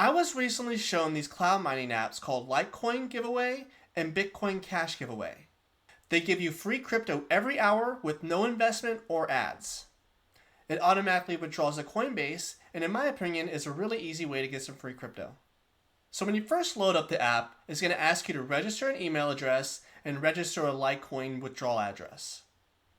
I was recently shown these cloud mining apps called Litecoin Giveaway and Bitcoin Cash Giveaway. They give you free crypto every hour with no investment or ads. It automatically withdraws to Coinbase, and in my opinion is a really easy way to get some free crypto. So when you first load up the app, it's going to ask you to register an email address and register a Litecoin withdrawal address.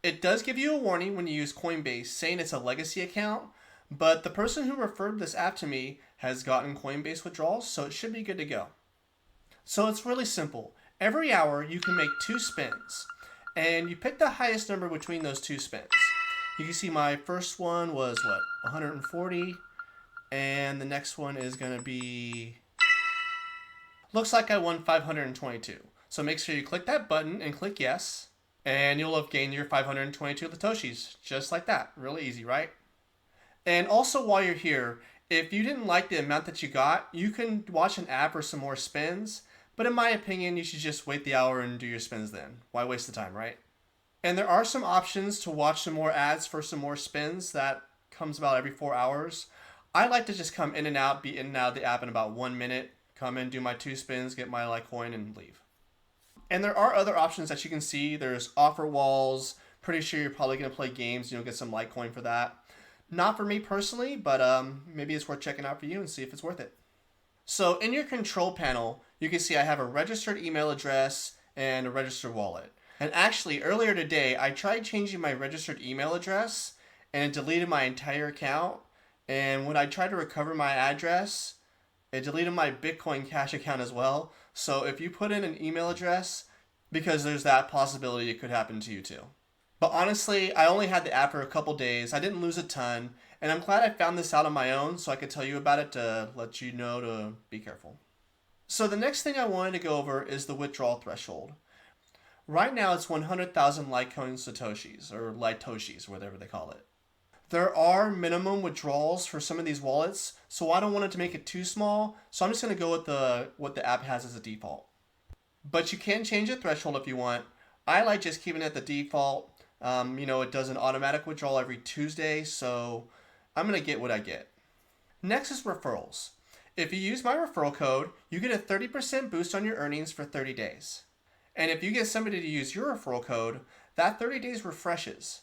It does give you a warning when you use Coinbase saying it's a legacy account, but the person who referred this app to me has gotten Coinbase withdrawals, so it should be good to go. So it's really simple. Every hour you can make 2 spins, and you pick the highest number between those 2 spins. You can see my first one was 140, and the next one is going to be, looks like I won 522. So make sure you click that button and click yes, and you'll have gained your 522 Litoshis, just like that. Really easy, right? And also while you're here, if you didn't like the amount that you got, you can watch an ad for some more spins, but in my opinion, you should just wait the hour and do your spins then. Why waste the time, right? And there are some options to watch some more ads for some more spins that comes about every 4 hours. I like to just come in and out, be in and out of the app in about 1 minute, come in, do my 2 spins, get my Litecoin, and leave. And there are other options that you can see. There's offer walls. Pretty sure you're probably going to play games. You'll get some Litecoin for that. Not for me personally, but maybe it's worth checking out for you and see if it's worth it. So in your control panel, you can see I have a registered email address and a registered wallet. And actually, earlier today, I tried changing my registered email address and it deleted my entire account. And when I tried to recover my address, it deleted my Bitcoin Cash account as well. So if you put in an email address, because there's that possibility it could happen to you too. But honestly, I only had the app for a couple days. I didn't lose a ton. And I'm glad I found this out on my own so I could tell you about it to let you know to be careful. So the next thing I wanted to go over is the withdrawal threshold. Right now it's 100,000 Litecoin Satoshis, or Litoshis, whatever they call it. There are minimum withdrawals for some of these wallets, so I don't want it to make it too small, so I'm just going to go with what the app has as a default. But you can change the threshold if you want. I like just keeping it at the default. It does an automatic withdrawal every Tuesday, so I'm going to get what I get. Next is referrals. If you use my referral code, you get a 30% boost on your earnings for 30 days. And if you get somebody to use your referral code, that 30 days refreshes.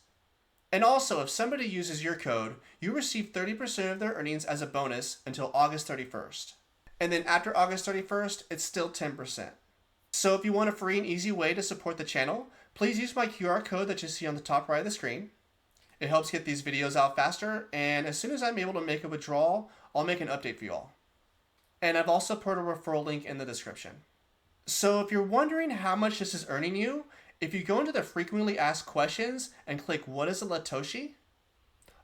And also, if somebody uses your code, you receive 30% of their earnings as a bonus until August 31st. And then after August 31st, it's still 10%. So if you want a free and easy way to support the channel, please use my QR code that you see on the top right of the screen. It helps get these videos out faster, and as soon as I'm able to make a withdrawal, I'll make an update for you all. And I've also put a referral link in the description. So if you're wondering how much this is earning you, if you go into the frequently asked questions and click what is a Litoshi?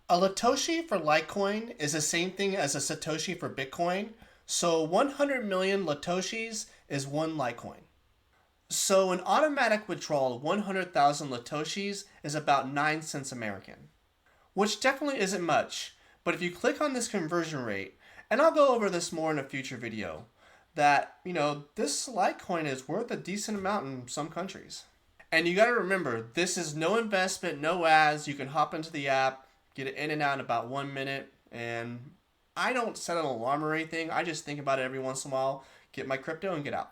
A Litoshi for Litecoin is the same thing as a Satoshi for Bitcoin. So 100 million Litoshis is 1 Litecoin. So an automatic withdrawal of 100,000 Litoshis is about 9 cents American, which definitely isn't much. But if you click on this conversion rate, and I'll go over this more in a future video, that, this Litecoin is worth a decent amount in some countries. And you got to remember, this is no investment, no ads. You can hop into the app, get it in and out in about 1 minute. And I don't set an alarm or anything. I just think about it every once in a while, get my crypto and get out.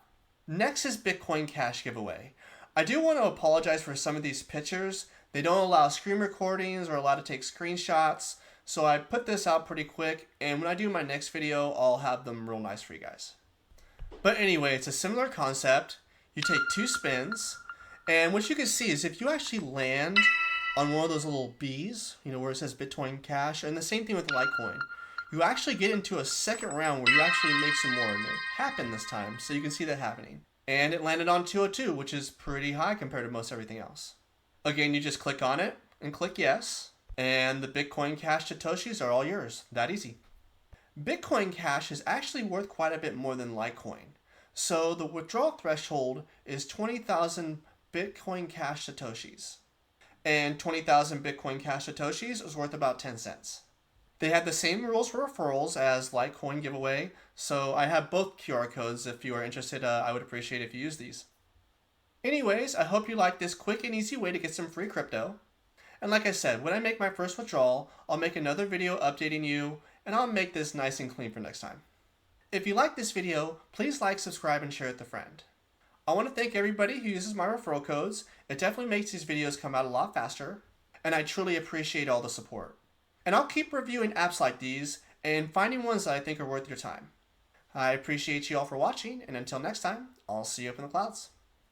Next is Bitcoin Cash Giveaway. I do want to apologize for some of these pictures. They don't allow screen recordings or allow to take screenshots. So I put this out pretty quick. And when I do my next video, I'll have them real nice for you guys. But anyway, it's a similar concept. You take 2 spins. And what you can see is if you actually land on one of those little B's, where it says Bitcoin Cash, and the same thing with Litecoin, you actually get into a second round where you actually make some more, and it happened this time, so you can see that happening. And it landed on 202, which is pretty high compared to most everything else. Again, you just click on it and click yes, and the Bitcoin Cash Satoshis are all yours. That easy. Bitcoin Cash is actually worth quite a bit more than Litecoin. So the withdrawal threshold is 20,000 Bitcoin Cash Satoshis. And 20,000 Bitcoin Cash Satoshis is worth about 10 cents. They have the same rules for referrals as Litecoin Giveaway, so I have both QR codes. If you are interested, I would appreciate if you use these. Anyways, I hope you like this quick and easy way to get some free crypto. And like I said, when I make my first withdrawal, I'll make another video updating you, and I'll make this nice and clean for next time. If you like this video, please like, subscribe, and share it with a friend. I want to thank everybody who uses my referral codes. It definitely makes these videos come out a lot faster, and I truly appreciate all the support. And I'll keep reviewing apps like these and finding ones that I think are worth your time. I appreciate you all for watching, and until next time, I'll see you up in the clouds.